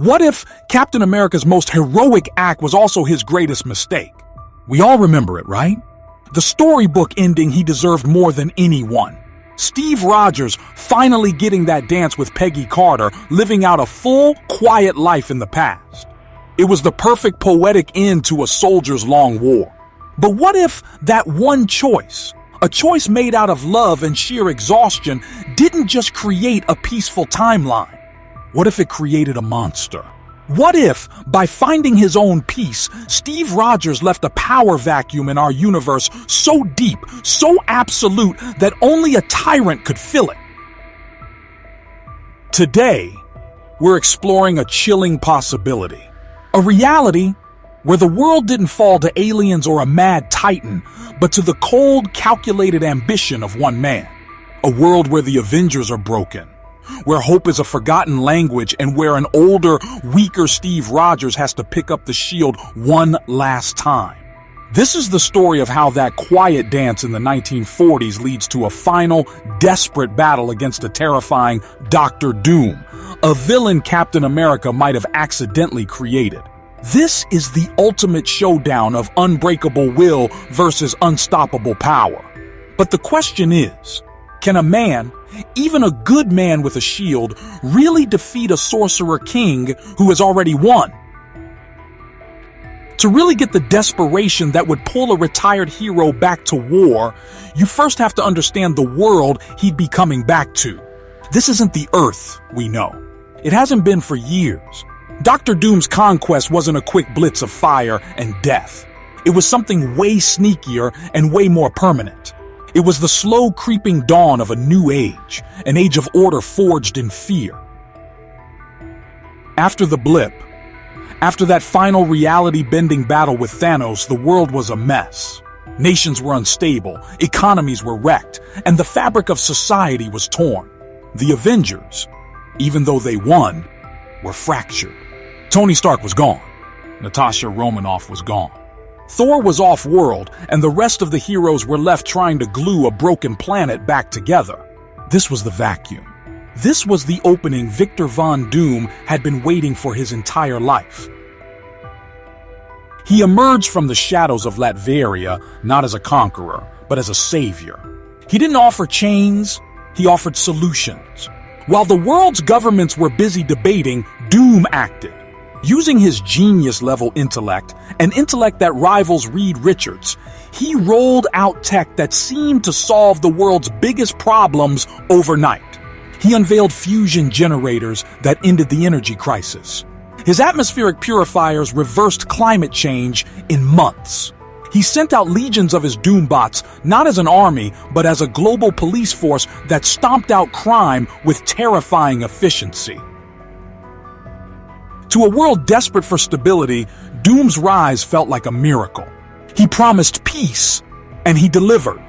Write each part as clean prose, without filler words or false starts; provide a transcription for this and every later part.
What if Captain America's most heroic act was also his greatest mistake? We all remember it, right? The storybook ending he deserved more than anyone. Steve Rogers finally getting that dance with Peggy Carter, living out a full, quiet life in the past. It was the perfect poetic end to a soldier's long war. But what if that one choice, a choice made out of love and sheer exhaustion, didn't just create a peaceful timeline? What if it created a monster? What if, by finding his own peace, Steve Rogers left a power vacuum in our universe so deep, so absolute, that only a tyrant could fill it? Today, we're exploring a chilling possibility. A reality where the world didn't fall to aliens or a mad titan, but to the cold, calculated ambition of one man. A world where the Avengers are broken, where hope is a forgotten language, and where an older, weaker Steve Rogers has to pick up the shield one last time. This is the story of how that quiet dance in the 1940s leads to a final, desperate battle against a terrifying Dr. Doom, a villain Captain America might have accidentally created. This is the ultimate showdown of unbreakable will versus unstoppable power. But the question is, can a man, even a good man with a shield, really defeat a sorcerer king who has already won? To really get the desperation that would pull a retired hero back to war, you first have to understand the world he'd be coming back to. This isn't the Earth we know. It hasn't been for years. Dr. Doom's conquest wasn't a quick blitz of fire and death. It was something way sneakier and way more permanent. It was the slow creeping dawn of a new age, an age of order forged in fear. After the blip, after that final reality-bending battle with Thanos, the world was a mess. Nations were unstable, economies were wrecked, and the fabric of society was torn. The Avengers, even though they won, were fractured. Tony Stark was gone. Natasha Romanoff was gone. Thor was off-world, and the rest of the heroes were left trying to glue a broken planet back together. This was the vacuum. This was the opening Victor Von Doom had been waiting for his entire life. He emerged from the shadows of Latveria not as a conqueror, but as a savior. He didn't offer chains, he offered solutions. While the world's governments were busy debating, Doom acted. Using his genius-level intellect, an intellect that rivals Reed Richards, he rolled out tech that seemed to solve the world's biggest problems overnight. He unveiled fusion generators that ended the energy crisis. His atmospheric purifiers reversed climate change in months. He sent out legions of his Doombots, not as an army, but as a global police force that stomped out crime with terrifying efficiency. To a world desperate for stability, Doom's rise felt like a miracle. He promised peace, and he delivered.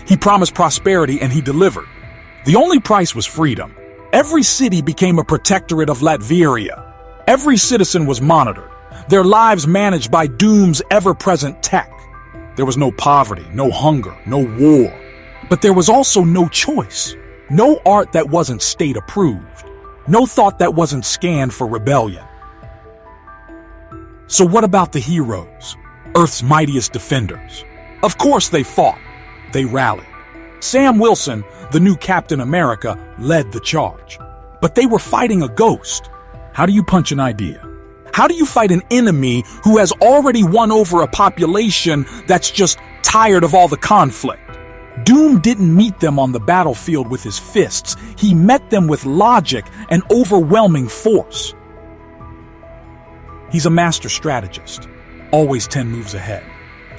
He promised prosperity, and he delivered. The only price was freedom. Every city became a protectorate of Latveria. Every citizen was monitored, their lives managed by Doom's ever-present tech. There was no poverty, no hunger, no war. But there was also no choice. No art that wasn't state-approved. No thought that wasn't scanned for rebellion. So what about the heroes? Earth's mightiest defenders? Of course they fought. They rallied. Sam Wilson, the new Captain America, led the charge. But they were fighting a ghost. How do you punch an idea? How do you fight an enemy who has already won over a population that's just tired of all the conflict? Doom didn't meet them on the battlefield with his fists. He met them with logic and overwhelming force. He's a master strategist, always 10 moves ahead.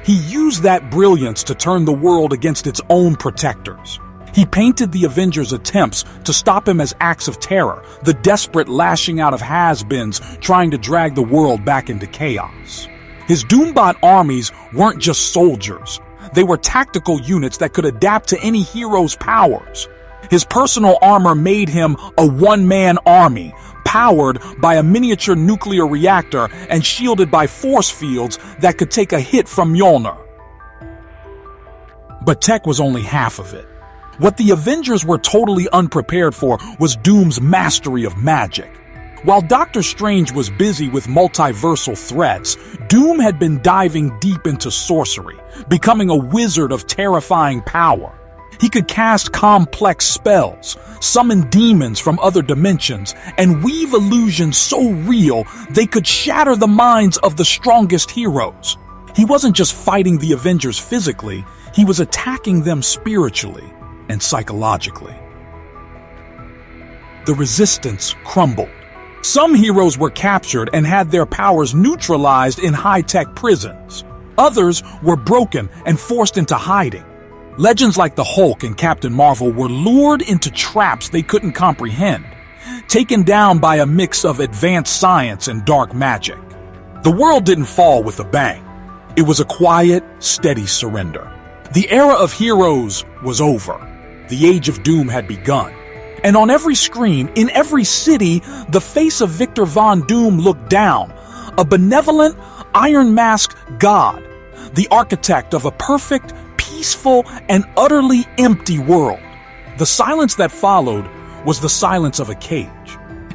He used that brilliance to turn the world against its own protectors. He painted the Avengers' attempts to stop him as acts of terror, the desperate lashing out of has-beens trying to drag the world back into chaos. His Doombot armies weren't just soldiers. They were tactical units that could adapt to any hero's powers. His personal armor made him a one-man army, powered by a miniature nuclear reactor and shielded by force fields that could take a hit from Mjolnir. But tech was only half of it. What the Avengers were totally unprepared for was Doom's mastery of magic. While Doctor Strange was busy with multiversal threats, Doom had been diving deep into sorcery, becoming a wizard of terrifying power. He could cast complex spells, summon demons from other dimensions, and weave illusions so real they could shatter the minds of the strongest heroes. He wasn't just fighting the Avengers physically, he was attacking them spiritually and psychologically. The resistance crumbled. Some heroes were captured and had their powers neutralized in high-tech prisons. Others were broken and forced into hiding. Legends like the Hulk and Captain Marvel were lured into traps they couldn't comprehend, taken down by a mix of advanced science and dark magic. The world didn't fall with a bang. It was a quiet, steady surrender. The era of heroes was over. The Age of Doom had begun. And on every screen, in every city, the face of Victor Von Doom looked down, a benevolent, iron-masked god, the architect of a perfect, peaceful, and utterly empty world. The silence that followed was the silence of a cage.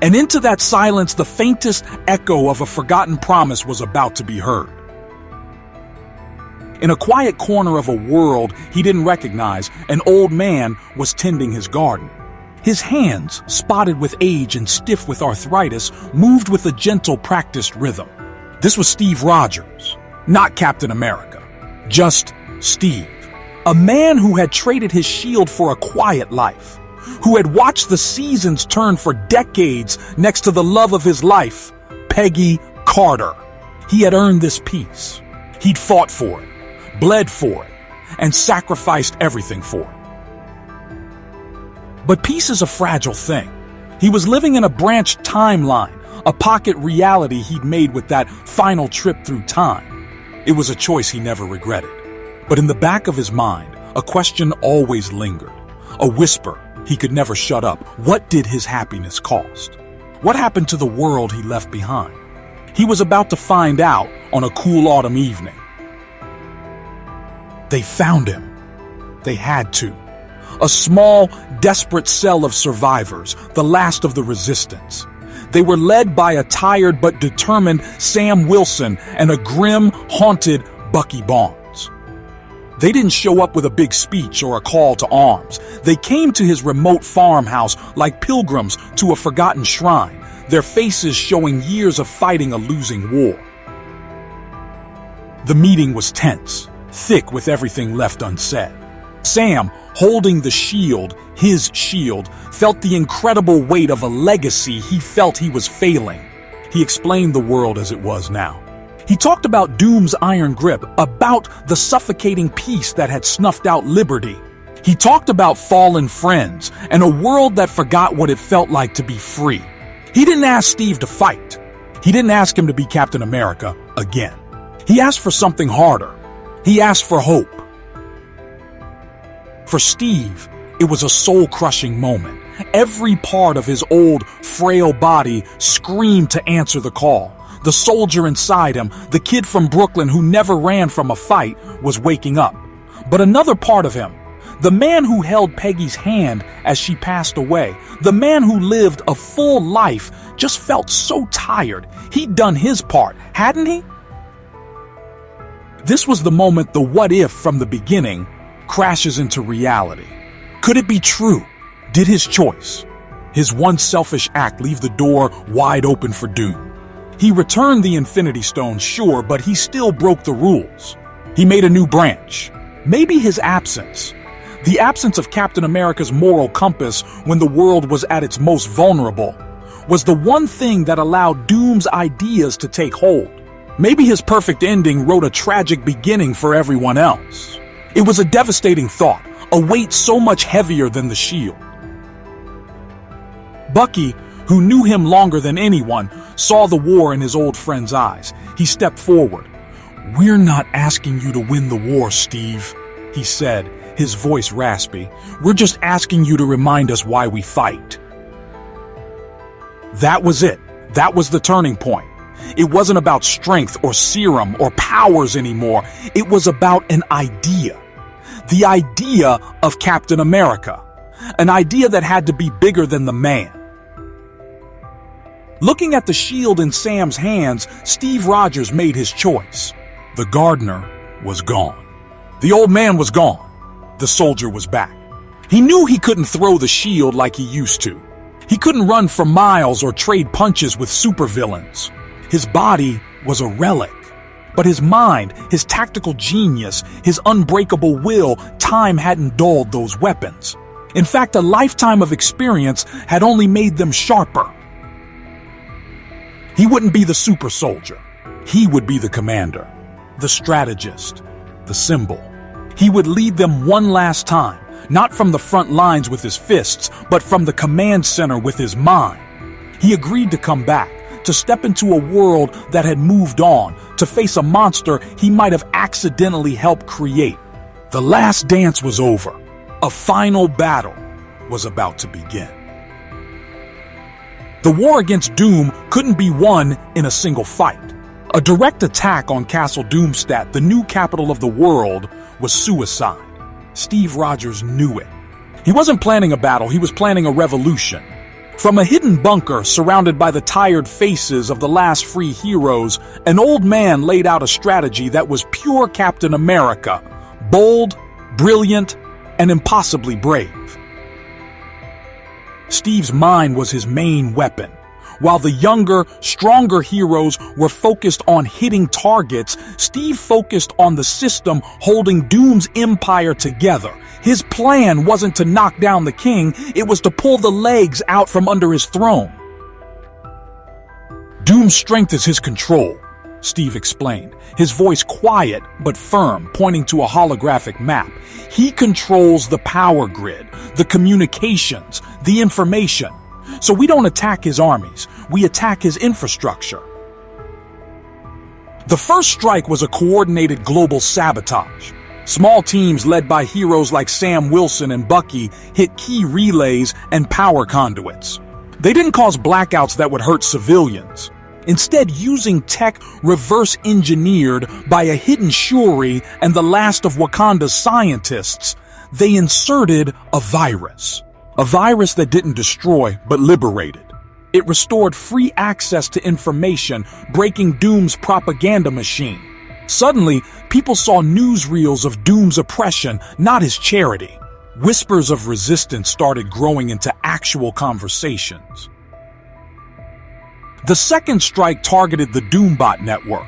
And into that silence, the faintest echo of a forgotten promise was about to be heard. In a quiet corner of a world he didn't recognize, an old man was tending his garden. His hands, spotted with age and stiff with arthritis, moved with a gentle, practiced rhythm. This was Steve Rogers, not Captain America, just Steve. A man who had traded his shield for a quiet life, who had watched the seasons turn for decades next to the love of his life, Peggy Carter. He had earned this peace. He'd fought for it, bled for it, and sacrificed everything for it. But peace is a fragile thing. He was living in a branched timeline, a pocket reality he'd made with that final trip through time. It was a choice he never regretted. But in the back of his mind, a question always lingered. A whisper he could never shut up. What did his happiness cost? What happened to the world he left behind? He was about to find out on a cool autumn evening. They found him. They had to. A small, desperate cell of survivors, the last of the resistance. They were led by a tired but determined Sam Wilson and a grim, haunted Bucky Barnes. They didn't show up with a big speech or a call to arms. They came to his remote farmhouse like pilgrims to a forgotten shrine, their faces showing years of fighting a losing war. The meeting was tense, thick with everything left unsaid. Sam, holding the shield, his shield, felt the incredible weight of a legacy he felt he was failing. He explained the world as it was now. He talked about Doom's iron grip, about the suffocating peace that had snuffed out liberty. He talked about fallen friends and a world that forgot what it felt like to be free. He didn't ask Steve to fight. He didn't ask him to be Captain America again. He asked for something harder. He asked for hope. For Steve, it was a soul-crushing moment. Every part of his old, frail body screamed to answer the call. The soldier inside him, the kid from Brooklyn who never ran from a fight, was waking up. But another part of him, the man who held Peggy's hand as she passed away, the man who lived a full life, just felt so tired. He'd done his part, hadn't he? This was the moment the what-if from the beginning crashes into reality. Could it be true? Did his choice, his one selfish act, leave the door wide open for Doom? He returned the Infinity Stone, sure, but he still broke the rules. He made a new branch. Maybe his absence, the absence of Captain America's moral compass when the world was at its most vulnerable, was the one thing that allowed Doom's ideas to take hold. Maybe his perfect ending wrote a tragic beginning for everyone else. It was a devastating thought, a weight so much heavier than the shield. Bucky, who knew him longer than anyone, saw the war in his old friend's eyes. He stepped forward. "We're not asking you to win the war, Steve," he said, his voice raspy. "We're just asking you to remind us why we fight." That was it. That was the turning point. It wasn't about strength or serum or powers anymore. It was about an idea. The idea of Captain America. An idea that had to be bigger than the man. Looking at the shield in Sam's hands, Steve Rogers made his choice. The gardener was gone. The old man was gone. The soldier was back. He knew he couldn't throw the shield like he used to. He couldn't run for miles or trade punches with supervillains. His body was a relic. But his mind, his tactical genius, his unbreakable will, time hadn't dulled those weapons. In fact, a lifetime of experience had only made them sharper. He wouldn't be the super soldier. He would be the commander, the strategist, the symbol. He would lead them one last time, not from the front lines with his fists, but from the command center with his mind. He agreed to come back, to step into a world that had moved on, to face a monster he might have accidentally helped create. The last dance was over. A final battle was about to begin. The war against Doom couldn't be won in a single fight. A direct attack on Castle Doomsday, the new capital of the world, was suicide. Steve Rogers knew it. He wasn't planning a battle, he was planning a revolution. From a hidden bunker surrounded by the tired faces of the last free heroes, an old man laid out a strategy that was pure Captain America, bold, brilliant, and impossibly brave. Steve's mind was his main weapon. While the younger, stronger heroes were focused on hitting targets, Steve focused on the system holding Doom's empire together. His plan wasn't to knock down the king, it was to pull the legs out from under his throne. Doom's strength is his control, Steve explained, his voice quiet but firm, pointing to a holographic map. He controls the power grid, the communications, the information. So we don't attack his armies, we attack his infrastructure. The first strike was a coordinated global sabotage. Small teams led by heroes like Sam Wilson and Bucky hit key relays and power conduits. They didn't cause blackouts that would hurt civilians. Instead, using tech reverse-engineered by a hidden Shuri and the last of Wakanda's scientists, they inserted a virus. A virus that didn't destroy, but liberated. It restored free access to information, breaking Doom's propaganda machine. Suddenly, people saw newsreels of Doom's oppression, not his charity. Whispers of resistance started growing into actual conversations. The second strike targeted the Doombot network.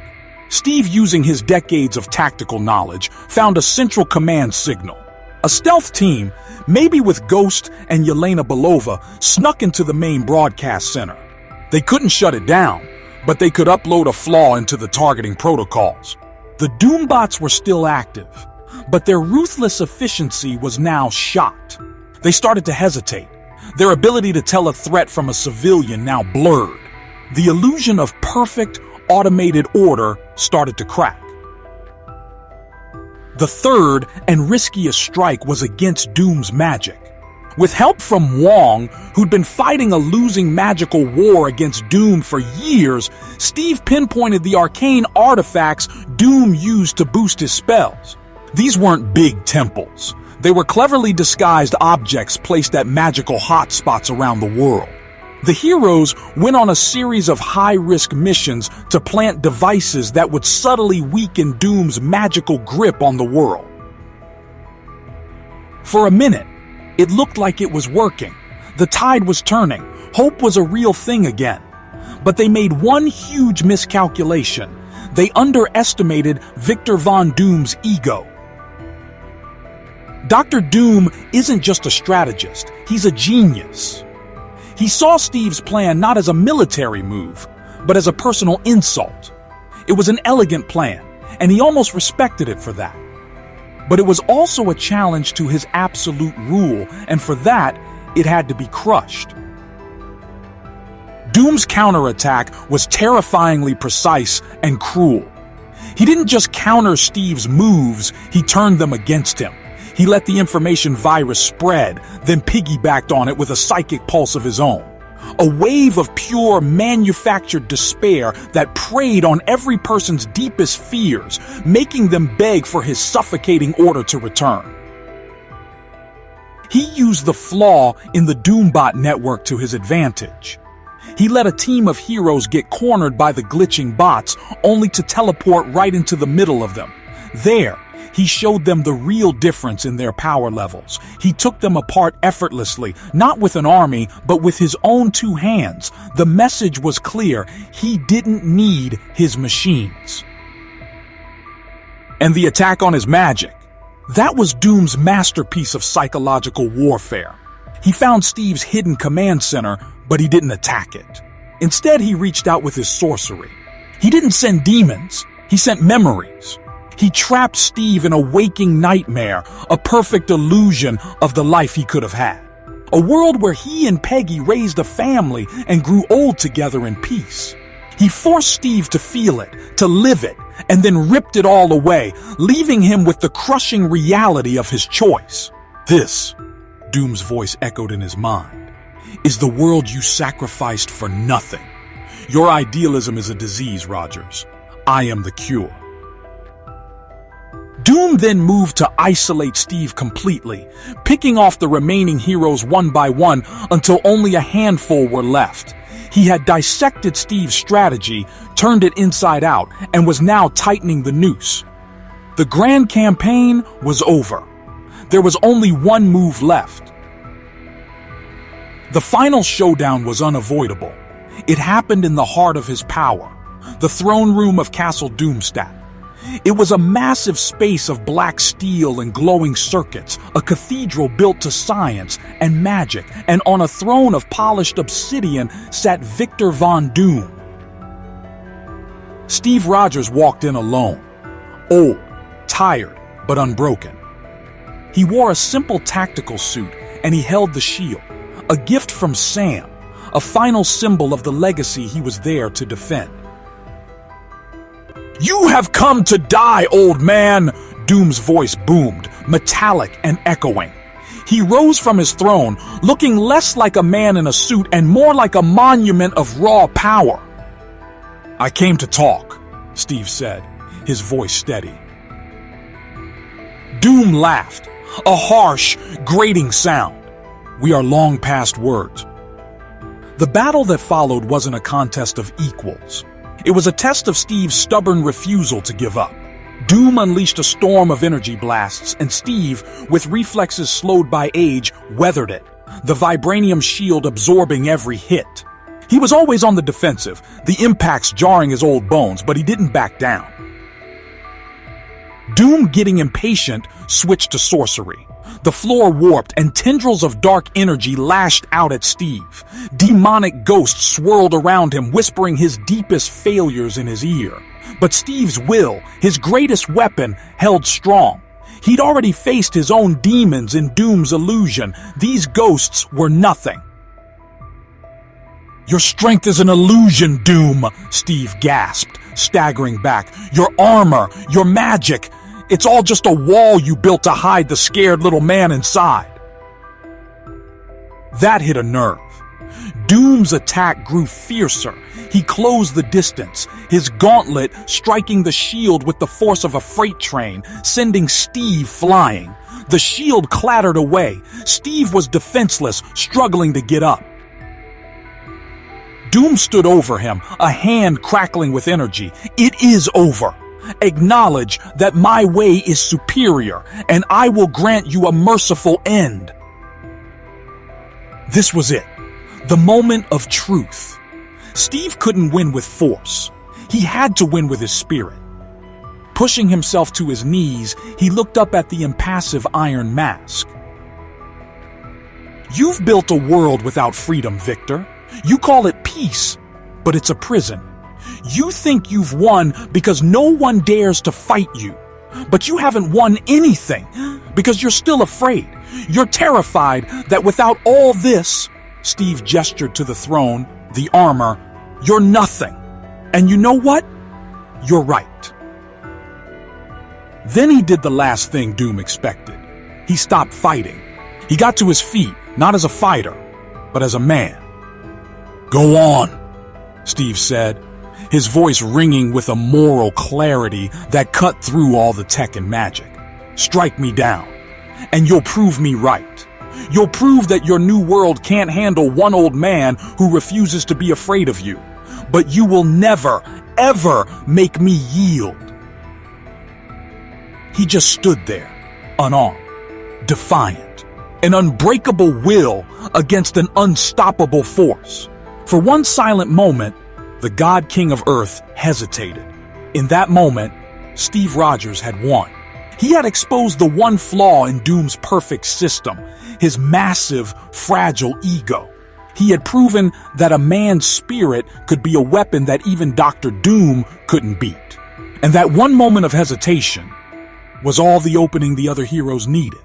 Steve, using his decades of tactical knowledge, found a central command signal. A stealth team, maybe with Ghost and Yelena Belova, snuck into the main broadcast center. They couldn't shut it down, but they could upload a flaw into the targeting protocols. The Doombots were still active, but their ruthless efficiency was now shot. They started to hesitate, their ability to tell a threat from a civilian now blurred. The illusion of perfect, automated order started to crack. The third and riskiest strike was against Doom's magic. With help from Wong, who'd been fighting a losing magical war against Doom for years, Steve pinpointed the arcane artifacts Doom used to boost his spells. These weren't big temples. They were cleverly disguised objects placed at magical hotspots around the world. The heroes went on a series of high-risk missions to plant devices that would subtly weaken Doom's magical grip on the world. For a minute, it looked like it was working. The tide was turning. Hope was a real thing again. But they made one huge miscalculation. They underestimated Victor Von Doom's ego. Dr. Doom isn't just a strategist, he's a genius. He saw Steve's plan not as a military move, but as a personal insult. It was an elegant plan, and he almost respected it for that. But it was also a challenge to his absolute rule, and for that, it had to be crushed. Doom's counterattack was terrifyingly precise and cruel. He didn't just counter Steve's moves, he turned them against him. He let the information virus spread, then piggybacked on it with a psychic pulse of his own. A wave of pure, manufactured despair that preyed on every person's deepest fears, making them beg for his suffocating order to return. He used the flaw in the Doombot network to his advantage. He let a team of heroes get cornered by the glitching bots, only to teleport right into the middle of them. There, he showed them the real difference in their power levels. He took them apart effortlessly, not with an army, but with his own 2 hands. The message was clear: he didn't need his machines. And the attack on his magic. That was Doom's masterpiece of psychological warfare. He found Steve's hidden command center, but he didn't attack it. Instead, he reached out with his sorcery. He didn't send demons, he sent memories. He trapped Steve in a waking nightmare, a perfect illusion of the life he could have had. A world where he and Peggy raised a family and grew old together in peace. He forced Steve to feel it, to live it, and then ripped it all away, leaving him with the crushing reality of his choice. This, Doom's voice echoed in his mind, is the world you sacrificed for nothing. Your idealism is a disease, Rogers. I am the cure. Doom then moved to isolate Steve completely, picking off the remaining heroes one by one until only a handful were left. He had dissected Steve's strategy, turned it inside out, and was now tightening the noose. The grand campaign was over. There was only one move left. The final showdown was unavoidable. It happened in the heart of his power, the throne room of Castle Doomsday. It was a massive space of black steel and glowing circuits, a cathedral built to science and magic, and on a throne of polished obsidian sat Victor Von Doom. Steve Rogers walked in alone, old, tired, but unbroken. He wore a simple tactical suit, and he held the shield, a gift from Sam, a final symbol of the legacy he was there to defend. "You have come to die, old man!" Doom's voice boomed, metallic and echoing. He rose from his throne, looking less like a man in a suit and more like a monument of raw power. "I came to talk," Steve said, his voice steady. Doom laughed, a harsh, grating sound. "We are long past words." The battle that followed wasn't a contest of equals. It was a test of Steve's stubborn refusal to give up. Doom unleashed a storm of energy blasts, and Steve, with reflexes slowed by age, weathered it, the vibranium shield absorbing every hit. He was always on the defensive, the impacts jarring his old bones, but he didn't back down. Doom, getting impatient, switched to sorcery. The floor warped and tendrils of dark energy lashed out at Steve. Demonic ghosts swirled around him, whispering his deepest failures in his ear. But Steve's will, his greatest weapon, held strong. He'd already faced his own demons in Doom's illusion. These ghosts were nothing. "Your strength is an illusion, Doom," Steve gasped, staggering back. "Your armor, your magic, it's all just a wall you built to hide the scared little man inside." That hit a nerve. Doom's attack grew fiercer. He closed the distance, his gauntlet striking the shield with the force of a freight train, sending Steve flying. The shield clattered away. Steve was defenseless, struggling to get up. Doom stood over him, a hand crackling with energy. "It is over. Acknowledge that my way is superior, and I will grant you a merciful end." This was it, the moment of truth. Steve couldn't win with force. He had to win with his spirit. Pushing himself to his knees, he looked up at the impassive iron mask. "You've built a world without freedom, Victor. You call it peace, but it's a prison. You think you've won because no one dares to fight you. But you haven't won anything because you're still afraid. You're terrified that without all this," Steve gestured to the throne, the armor, "you're nothing. And you know what? You're right." Then he did the last thing Doom expected. He stopped fighting. He got to his feet, not as a fighter, but as a man. "Go on," Steve said, his voice ringing with a moral clarity that cut through all the tech and magic. "Strike me down, and you'll prove me right. You'll prove that your new world can't handle one old man who refuses to be afraid of you. But you will never, ever make me yield. He just stood there, unarmed, defiant, an unbreakable will against an unstoppable force. For one silent moment, the God King of Earth hesitated. In that moment, Steve Rogers had won. He had exposed the one flaw in Doom's perfect system, his massive, fragile ego. He had proven that a man's spirit could be a weapon that even Dr. Doom couldn't beat. And that one moment of hesitation was all the opening the other heroes needed.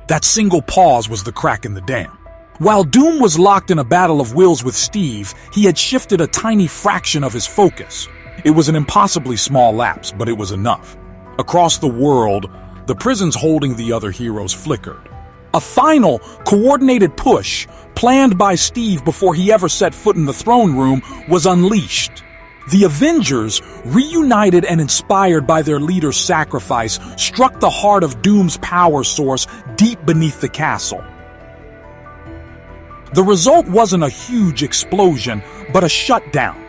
That single pause was the crack in the dam. While Doom was locked in a battle of wills with Steve, he had shifted a tiny fraction of his focus. It was an impossibly small lapse, but it was enough. Across the world, the prisons holding the other heroes flickered. A final, coordinated push, planned by Steve before he ever set foot in the throne room, was unleashed. The Avengers, reunited and inspired by their leader's sacrifice, struck the heart of Doom's power source deep beneath the castle. The result wasn't a huge explosion, but a shutdown.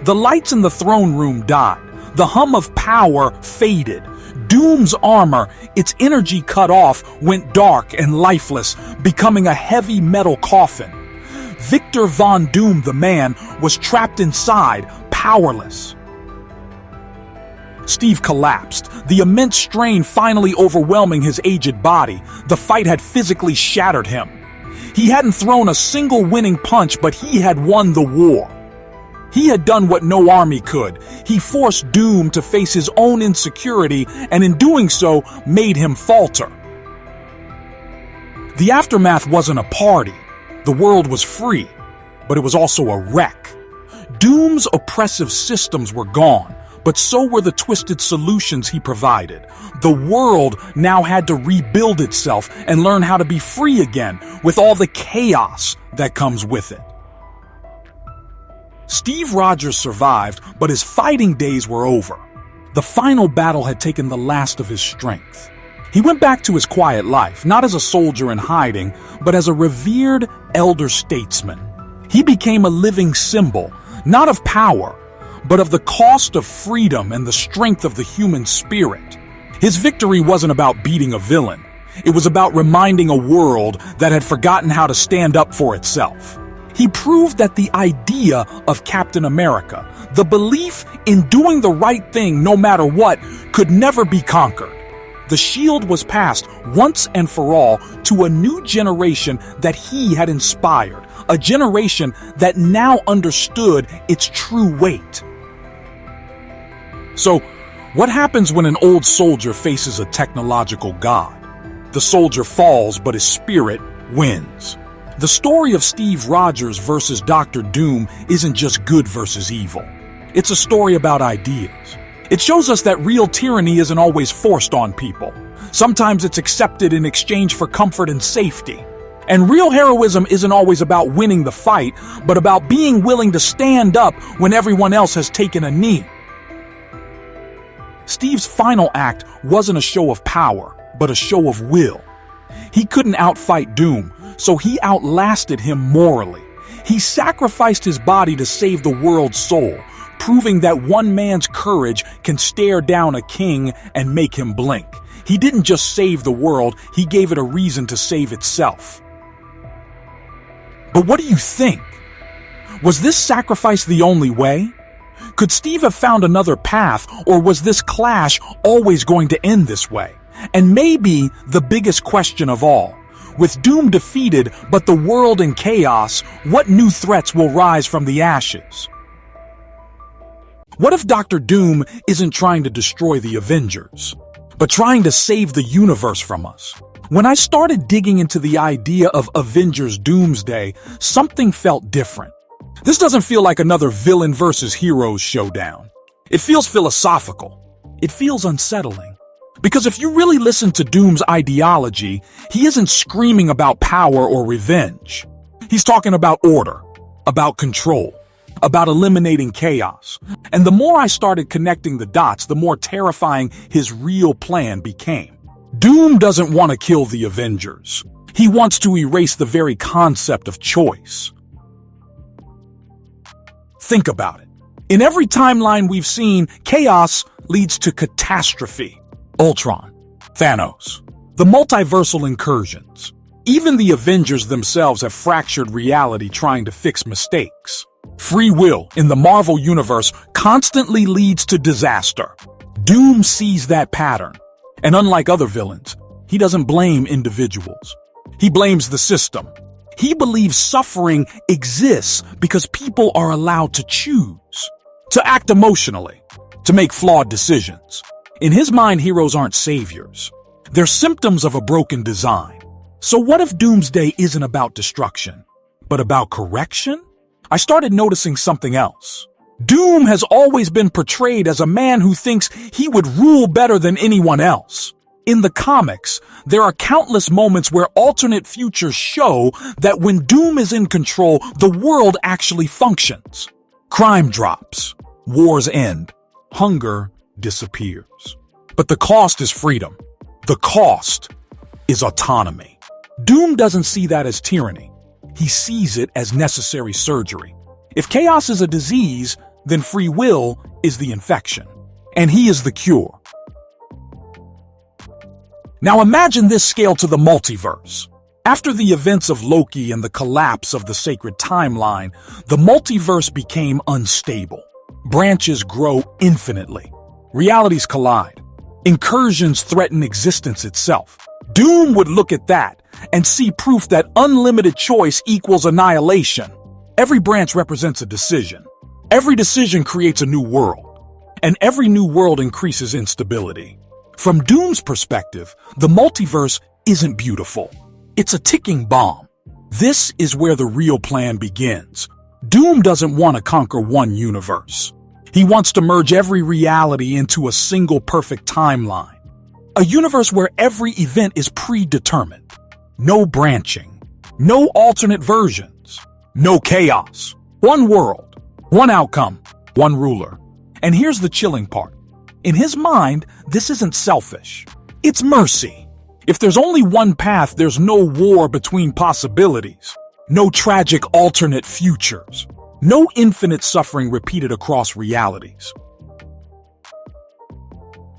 The lights in the throne room died. The hum of power faded. Doom's armor, its energy cut off, went dark and lifeless, becoming a heavy metal coffin. Victor Von Doom, the man, was trapped inside, powerless. Steve collapsed, the immense strain finally overwhelming his aged body. The fight had physically shattered him. He hadn't thrown a single winning punch, but he had won the war. He had done what no army could. He forced Doom to face his own insecurity, and in doing so, made him falter. The aftermath wasn't a party. The world was free, but it was also a wreck. Doom's oppressive systems were gone, but so were the twisted solutions he provided. The world now had to rebuild itself and learn how to be free again, with all the chaos that comes with it. Steve Rogers survived, but his fighting days were over. The final battle had taken the last of his strength. He went back to his quiet life, not as a soldier in hiding, but as a revered elder statesman. He became a living symbol, not of power, but of the cost of freedom and the strength of the human spirit. His victory wasn't about beating a villain. It was about reminding a world that had forgotten how to stand up for itself. He proved that the idea of Captain America, the belief in doing the right thing no matter what, could never be conquered. The shield was passed once and for all to a new generation that he had inspired, a generation that now understood its true weight. So, what happens when an old soldier faces a technological god? The soldier falls, but his spirit wins. The story of Steve Rogers versus Dr. Doom isn't just good versus evil. It's a story about ideas. It shows us that real tyranny isn't always forced on people. Sometimes it's accepted in exchange for comfort and safety. And real heroism isn't always about winning the fight, but about being willing to stand up when everyone else has taken a knee. Steve's final act wasn't a show of power, but a show of will. He couldn't outfight Doom, so he outlasted him morally. He sacrificed his body to save the world's soul, proving that one man's courage can stare down a king and make him blink. He didn't just save the world, he gave it a reason to save itself. But what do you think? Was this sacrifice the only way? Could Steve have found another path, or was this clash always going to end this way? And maybe the biggest question of all, with Doom defeated but the world in chaos, what new threats will rise from the ashes? What if Dr. Doom isn't trying to destroy the Avengers, but trying to save the universe from us? When I started digging into the idea of Avengers Doomsday, something felt different. This doesn't feel like another villain versus heroes showdown. It feels philosophical. It feels unsettling. Because if you really listen to Doom's ideology, he isn't screaming about power or revenge. He's talking about order, about control, about eliminating chaos. And the more I started connecting the dots, the more terrifying his real plan became. Doom doesn't want to kill the Avengers. He wants to erase the very concept of choice. Think about it. In every timeline we've seen, chaos leads to catastrophe. Ultron, Thanos, the multiversal incursions. Even the Avengers themselves have fractured reality trying to fix mistakes. Free will in the Marvel Universe constantly leads to disaster. Doom sees that pattern. And unlike other villains, he doesn't blame individuals. He blames the system. He believes suffering exists because people are allowed to choose, to act emotionally, to make flawed decisions. In his mind, heroes aren't saviors. They're symptoms of a broken design. So what if Doomsday isn't about destruction, but about correction? I started noticing something else. Doom has always been portrayed as a man who thinks he would rule better than anyone else. In the comics, there are countless moments where alternate futures show that when Doom is in control, the world actually functions. Crime drops, wars end, hunger disappears. But the cost is freedom. The cost is autonomy. Doom doesn't see that as tyranny. He sees it as necessary surgery. If chaos is a disease, then free will is the infection, and he is the cure. Now imagine this scale to the multiverse. After the events of Loki and the collapse of the sacred timeline, the multiverse became unstable. Branches grow infinitely. Realities collide. Incursions threaten existence itself. Doom would look at that and see proof that unlimited choice equals annihilation. Every branch represents a decision. Every decision creates a new world. And every new world increases instability. From Doom's perspective, the multiverse isn't beautiful. It's a ticking bomb. This is where the real plan begins. Doom doesn't want to conquer one universe. He wants to merge every reality into a single perfect timeline. A universe where every event is predetermined. No branching. No alternate versions. No chaos. One world. One outcome. One ruler. And here's the chilling part. In his mind, this isn't selfish. It's mercy. If there's only one path, there's no war between possibilities. No tragic alternate futures. No infinite suffering repeated across realities.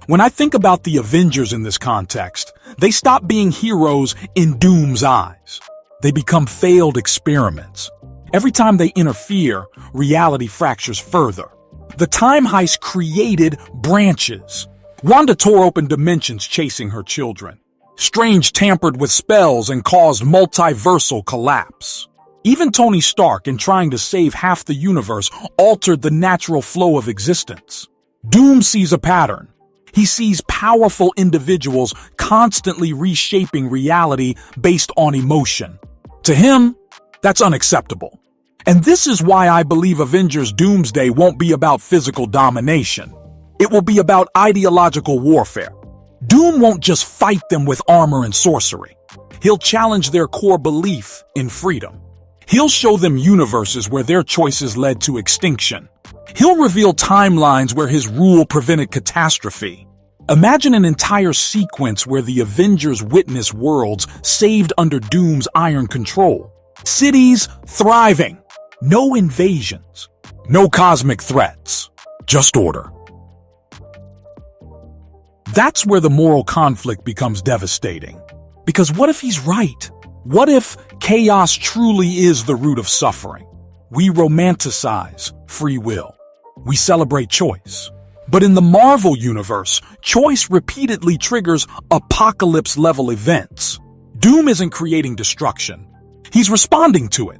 When I think about the Avengers in this context, they stop being heroes in Doom's eyes. They become failed experiments. Every time they interfere, reality fractures further. The time heist created branches. Wanda tore open dimensions chasing her children. Strange tampered with spells and caused multiversal collapse. Even Tony Stark, in trying to save half the universe, altered the natural flow of existence. Doom sees a pattern. He sees powerful individuals constantly reshaping reality based on emotion. To him, that's unacceptable. And this is why I believe Avengers Doomsday won't be about physical domination. It will be about ideological warfare. Doom won't just fight them with armor and sorcery. He'll challenge their core belief in freedom. He'll show them universes where their choices led to extinction. He'll reveal timelines where his rule prevented catastrophe. Imagine an entire sequence where the Avengers witness worlds saved under Doom's iron control. Cities thriving. No invasions. No cosmic threats. Just order. That's where the moral conflict becomes devastating. Because what if he's right? What if chaos truly is the root of suffering? We romanticize free will. We celebrate choice. But in the Marvel universe, choice repeatedly triggers apocalypse-level events. Doom isn't creating destruction. He's responding to it.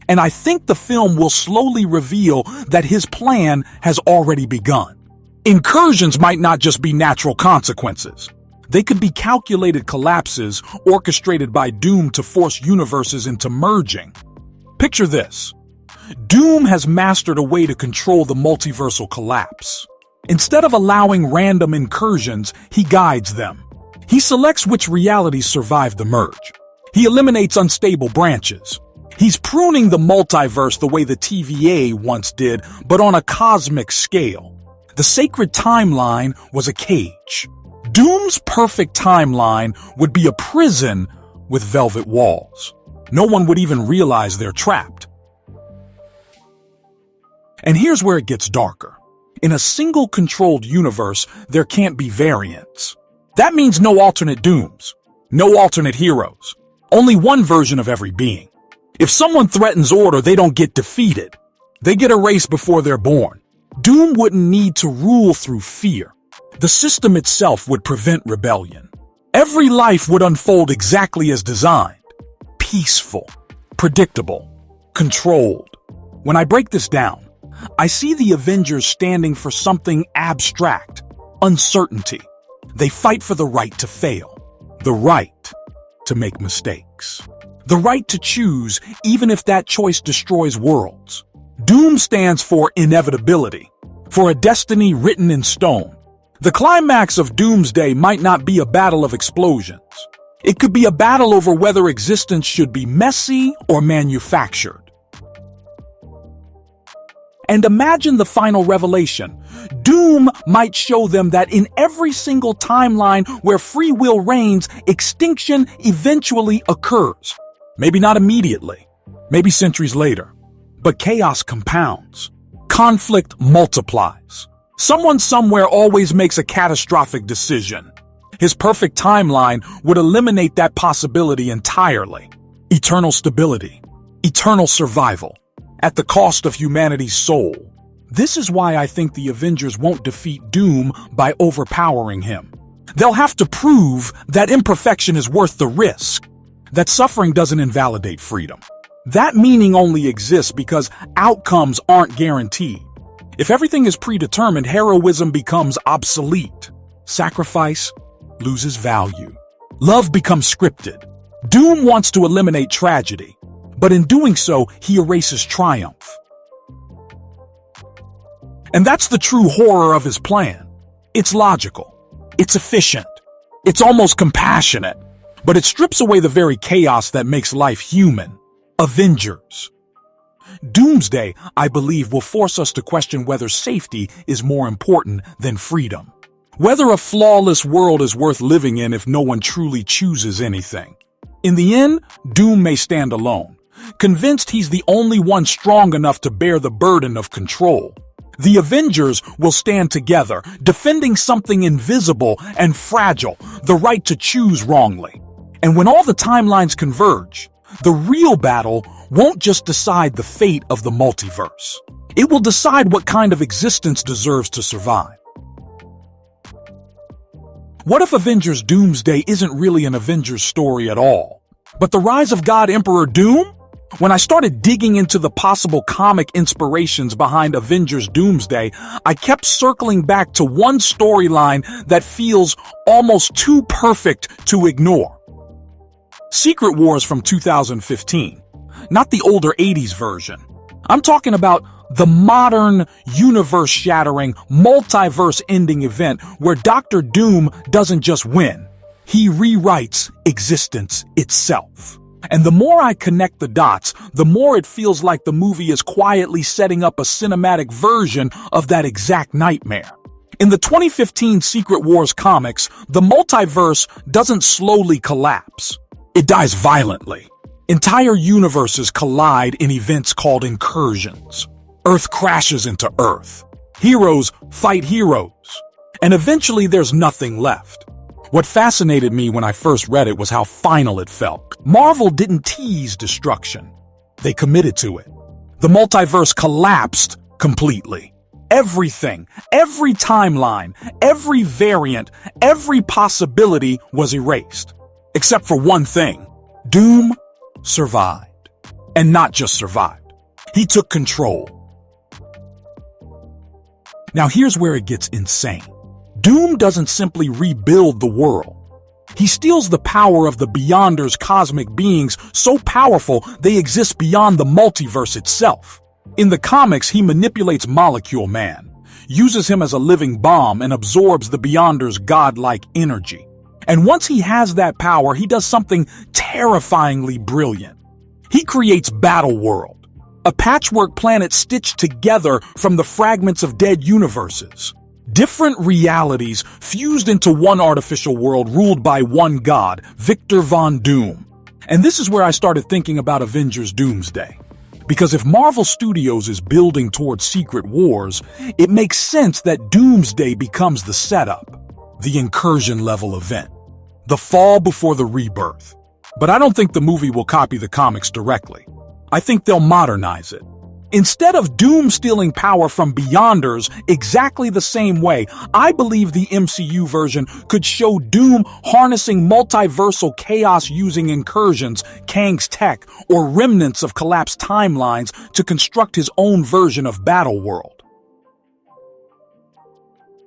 And I think the film will slowly reveal that his plan has already begun. Incursions might not just be natural consequences. They could be calculated collapses orchestrated by Doom to force universes into merging. Picture this. Doom has mastered a way to control the multiversal collapse. Instead of allowing random incursions, he guides them. He selects which realities survive the merge. He eliminates unstable branches. He's pruning the multiverse the way the TVA once did, but on a cosmic scale. The sacred timeline was a cage. Doom's perfect timeline would be a prison with velvet walls. No one would even realize they're trapped. And here's where it gets darker. In a single controlled universe, there can't be variants. That means no alternate Dooms, no alternate heroes, only one version of every being. If someone threatens order, they don't get defeated. They get erased before they're born. Doom wouldn't need to rule through fear. The system itself would prevent rebellion. Every life would unfold exactly as designed. Peaceful, predictable, controlled. When I break this down, I see the Avengers standing for something abstract, uncertainty. They fight for the right to fail, the right to make mistakes, the right to choose even if that choice destroys worlds. Doom stands for inevitability, for a destiny written in stone. The climax of Doomsday might not be a battle of explosions. It could be a battle over whether existence should be messy or manufactured. And imagine the final revelation. Doom might show them that in every single timeline where free will reigns, extinction eventually occurs. Maybe not immediately, maybe centuries later. But chaos compounds. Conflict multiplies. Someone somewhere always makes a catastrophic decision. His perfect timeline would eliminate that possibility entirely. Eternal stability, eternal survival, at the cost of humanity's soul. This is why I think the Avengers won't defeat Doom by overpowering him. They'll have to prove that imperfection is worth the risk, that suffering doesn't invalidate freedom. That meaning only exists because outcomes aren't guaranteed. If everything is predetermined, heroism becomes obsolete. Sacrifice loses value. Love becomes scripted. Doom wants to eliminate tragedy, but in doing so, he erases triumph. And that's the true horror of his plan. It's logical. It's efficient. It's almost compassionate. But it strips away the very chaos that makes life human. Avengers. Doomsday, I believe, will force us to question whether safety is more important than freedom. Whether a flawless world is worth living in if no one truly chooses anything. In the end, Doom may stand alone, convinced he's the only one strong enough to bear the burden of control. The Avengers will stand together, defending something invisible and fragile, the right to choose wrongly. And when all the timelines converge, the real battle won't just decide the fate of the multiverse. It will decide what kind of existence deserves to survive. What if Avengers Doomsday isn't really an Avengers story at all, but the rise of God Emperor Doom? When I started digging into the possible comic inspirations behind Avengers Doomsday, I kept circling back to one storyline that feels almost too perfect to ignore. Secret Wars from 2015, not the older 80s version. I'm talking about the modern, universe-shattering, multiverse-ending event where Dr. Doom doesn't just win, he rewrites existence itself. And the more I connect the dots, the more it feels like the movie is quietly setting up a cinematic version of that exact nightmare. In the 2015 Secret Wars comics, the multiverse doesn't slowly collapse. It dies violently. Entire universes collide in events called incursions. Earth crashes into Earth. Heroes fight heroes. And eventually there's nothing left. What fascinated me when I first read it was how final it felt. Marvel didn't tease destruction. They committed to it. The multiverse collapsed completely. Everything, every timeline, every variant, every possibility was erased. Except for one thing. Doom survived. And not just survived. He took control. Now here's where it gets insane. Doom doesn't simply rebuild the world. He steals the power of the Beyonders' cosmic beings so powerful they exist beyond the multiverse itself. In the comics, he manipulates Molecule Man, uses him as a living bomb, and absorbs the Beyonders' godlike energy. And once he has that power, he does something terrifyingly brilliant. He creates Battle World, a patchwork planet stitched together from the fragments of dead universes. Different realities fused into one artificial world ruled by one god, Victor Von Doom. And this is where I started thinking about Avengers Doomsday. Because if Marvel Studios is building towards Secret Wars, it makes sense that Doomsday becomes the setup, the incursion-level event, the fall before the rebirth. But I don't think the movie will copy the comics directly. I think they'll modernize it. Instead of Doom stealing power from Beyonders exactly the same way, I believe the MCU version could show Doom harnessing multiversal chaos using incursions, Kang's tech, or remnants of collapsed timelines to construct his own version of Battleworld.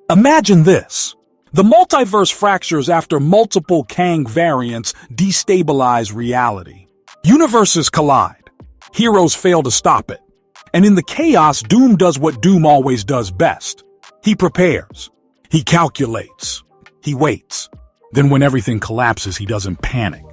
Imagine this. The multiverse fractures after multiple Kang variants destabilize reality. Universes collide. Heroes fail to stop it. And in the chaos, Doom does what Doom always does best. He prepares. He calculates. He waits. Then when everything collapses, he doesn't panic.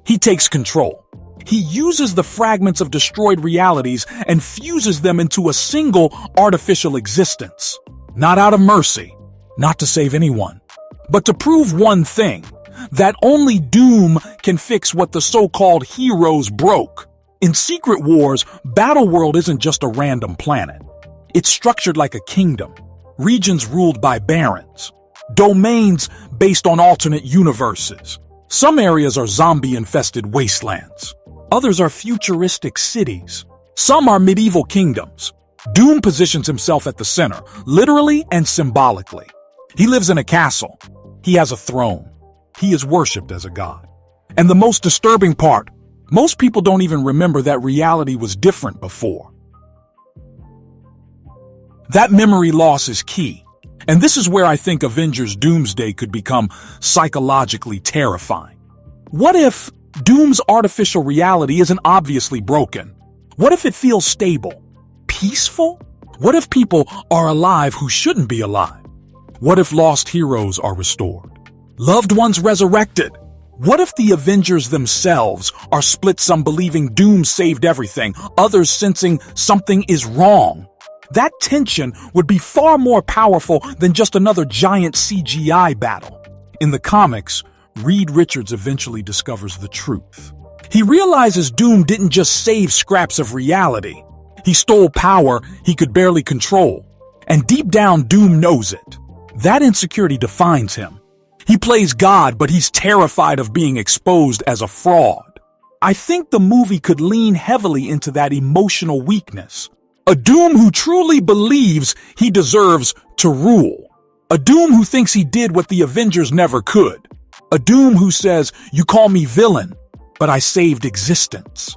He takes control. He uses the fragments of destroyed realities and fuses them into a single artificial existence. Not out of mercy, not to save anyone, but to prove one thing, that only Doom can fix what the so-called heroes broke. In Secret Wars, Battleworld isn't just a random planet. It's structured like a kingdom, regions ruled by barons, domains based on alternate universes. Some areas are zombie-infested wastelands. Others are futuristic cities. Some are medieval kingdoms. Doom positions himself at the center, literally and symbolically. He lives in a castle. He has a throne. He is worshipped as a god. And the most disturbing part, most people don't even remember that reality was different before. That memory loss is key. And this is where I think Avengers Doomsday could become psychologically terrifying. What if Doom's artificial reality isn't obviously broken? What if it feels stable? Peaceful? What if people are alive who shouldn't be alive? What if lost heroes are restored? Loved ones resurrected? What if the Avengers themselves are split, some believing Doom saved everything, others sensing something is wrong? That tension would be far more powerful than just another giant CGI battle. In the comics, Reed Richards eventually discovers the truth. He realizes Doom didn't just save scraps of reality. He stole power he could barely control. And deep down, Doom knows it. That insecurity defines him. He plays God, but he's terrified of being exposed as a fraud. I think the movie could lean heavily into that emotional weakness. A Doom who truly believes he deserves to rule. A Doom who thinks he did what the Avengers never could. A Doom who says, "You call me villain, but I saved existence."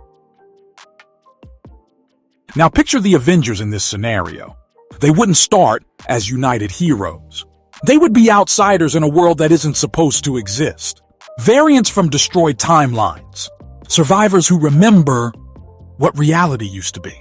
Now picture the Avengers in this scenario. They wouldn't start as united heroes. They would be outsiders in a world that isn't supposed to exist. Variants from destroyed timelines. Survivors who remember what reality used to be.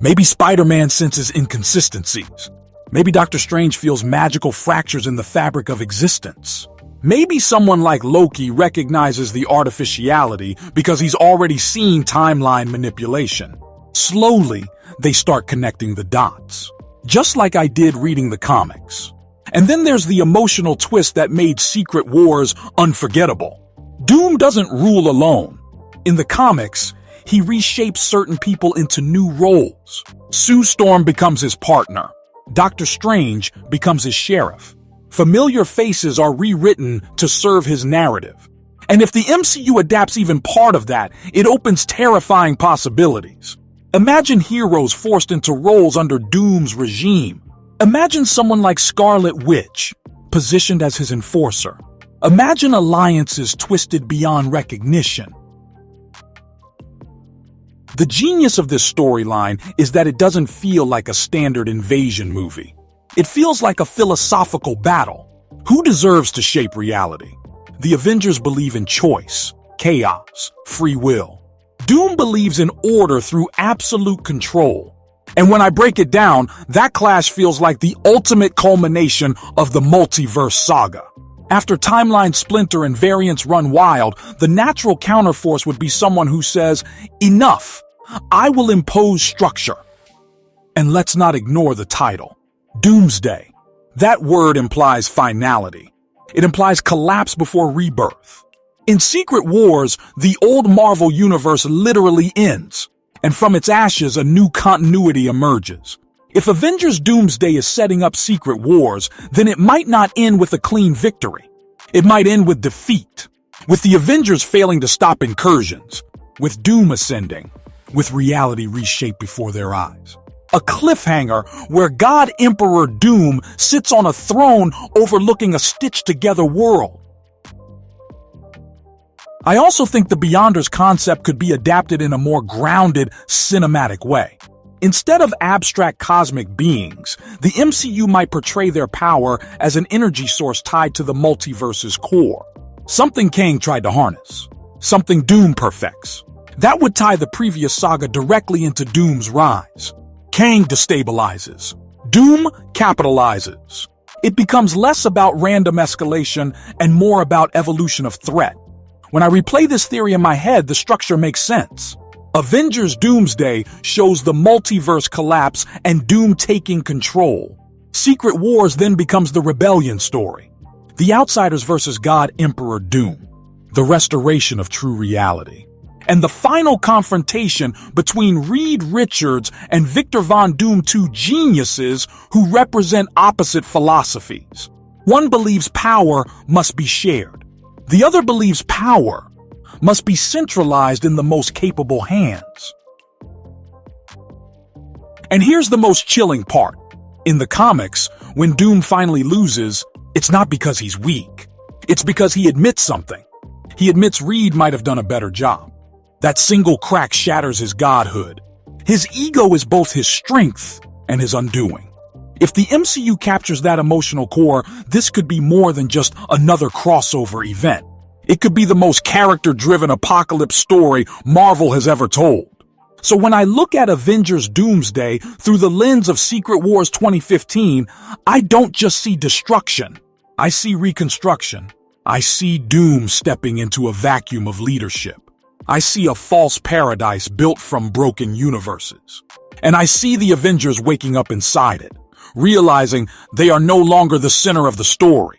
Maybe Spider-Man senses inconsistencies. Maybe Doctor Strange feels magical fractures in the fabric of existence. Maybe someone like Loki recognizes the artificiality because he's already seen timeline manipulation. Slowly, they start connecting the dots. Just like I did reading the comics. And then there's the emotional twist that made Secret Wars unforgettable. Doom doesn't rule alone. In the comics, he reshapes certain people into new roles. Sue Storm becomes his partner. Doctor Strange becomes his sheriff. Familiar faces are rewritten to serve his narrative. And if the MCU adapts even part of that, it opens terrifying possibilities. Imagine heroes forced into roles under Doom's regime. Imagine someone like Scarlet Witch, positioned as his enforcer. Imagine alliances twisted beyond recognition. The genius of this storyline is that it doesn't feel like a standard invasion movie. It feels like a philosophical battle. Who deserves to shape reality? The Avengers believe in choice, chaos, free will. Doom believes in order through absolute control. And when I break it down, that clash feels like the ultimate culmination of the multiverse saga. After timelines splinter and variants run wild, the natural counterforce would be someone who says, "Enough, I will impose structure." And let's not ignore the title, Doomsday. That word implies finality. It implies collapse before rebirth. In Secret Wars, the old Marvel universe literally ends, and from its ashes a new continuity emerges. If Avengers Doomsday is setting up Secret Wars, then it might not end with a clean victory. It might end with defeat, with the Avengers failing to stop incursions, with Doom ascending, with reality reshaped before their eyes. A cliffhanger where God Emperor Doom sits on a throne overlooking a stitched-together world. I also think the Beyonders concept could be adapted in a more grounded, cinematic way. Instead of abstract cosmic beings, the MCU might portray their power as an energy source tied to the multiverse's core. Something Kang tried to harness. Something Doom perfects. That would tie the previous saga directly into Doom's rise. Kang destabilizes. Doom capitalizes. It becomes less about random escalation and more about evolution of threat. When I replay this theory in my head, the structure makes sense. Avengers Doomsday shows the multiverse collapse and Doom taking control. Secret Wars then becomes the rebellion story. The Outsiders versus God Emperor Doom. The restoration of true reality. And the final confrontation between Reed Richards and Victor Von Doom, two geniuses who represent opposite philosophies. One believes power must be shared. The other believes power must be centralized in the most capable hands. And here's the most chilling part. In the comics, when Doom finally loses, it's not because he's weak. It's because he admits something. He admits Reed might have done a better job. That single crack shatters his godhood. His ego is both his strength and his undoing. If the MCU captures that emotional core, this could be more than just another crossover event. It could be the most character-driven apocalypse story Marvel has ever told. So when I look at Avengers Doomsday through the lens of Secret Wars 2015, I don't just see destruction. I see reconstruction. I see Doom stepping into a vacuum of leadership. I see a false paradise built from broken universes. And I see the Avengers waking up inside it, realizing they are no longer the center of the story.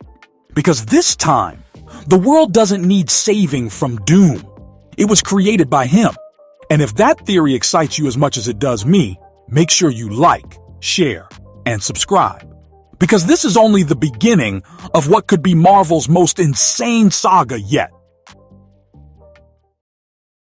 Because this time, the world doesn't need saving from Doom. It was created by him. And if that theory excites you as much as it does me, make sure you like, share, and subscribe. Because this is only the beginning of what could be Marvel's most insane saga yet.